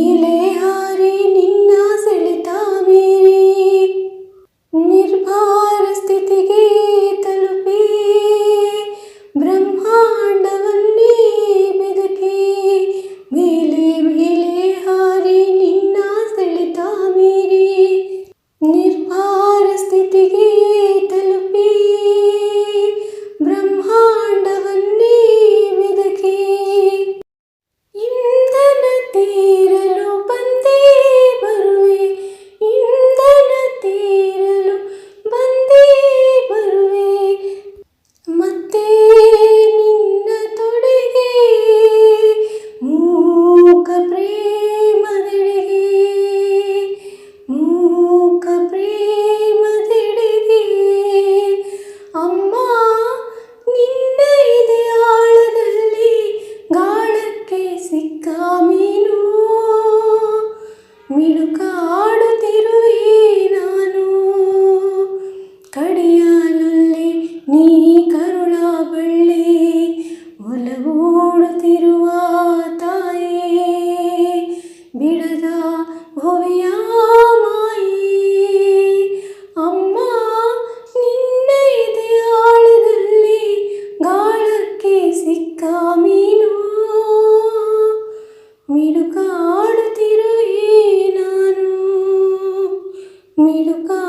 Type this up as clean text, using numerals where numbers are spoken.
ಮೇಲೆ ಹಾರಿ ನಿನ್ನ ಸೆಳೆತ ಮೀರಿ ನಿರ್ಭಾರ ಸ್ಥಿತಿಗೆ ತಲುಪಿ ಬ್ರಹ್ಮಾಂಡವನ್ನೇ ಬೆದಕಿ ಮೇಲೆ ಮೇಲೆ ಹಾರಿ ನಿನ್ನ ಸೆಳೆತ ಮೀರಿ ನಿರ್ಭಾರ ಸ್ಥಿತಿಗೆ ತಲುಪಿ ಬ್ರಹ್ಮಾಂಡವನ್ನೇ ಬೆದಕಿ ಇಂಧನ ತೀರಲು ಬಂದೇ ಬರುವೆ ಇಂಧನ ತೀರಲು ಬಂದೇ ಬರುವೆ ಮತ್ತೆ ನಿನ್ನ ತೊಡೆಗೆ ಮೂಕ ಪ್ರೇಮದೆಡೆಗೆ ಮೂಕ ಪ್ರೇಮದೆಡೆಗೆ ಅಮ್ಮ ನಿನ್ನ ಇದೆಯಾಳದಲ್ಲಿ ಗಾಳಕ್ಕೆ ಸಿಕ್ಕ ಮೀನು ಮಿಡುಕಾಡುತ್ತಿರುವೆ ನಾನು ಕಡಿಯಾಲಲ್ಲಿ ನೀ ಕರುಳ ಬಳ್ಳಿ ಒಲವೂಡುತ್ತಿರುವ ತಾಯೇ ಬಿಡದ ಭುವಿಯ ಮಾಯೇ ಅಮ್ಮ ನಿನ್ನ ಇದೆಯಾಳದಲ್ಲಿ ಗಾಳಕ್ಕೆ ಸಿಕ್ಕ ಮೀನು ಮಿಡುಕಾಡುತ್ತಿರುವೆ ನಾನು ಮಿಡುಕಾ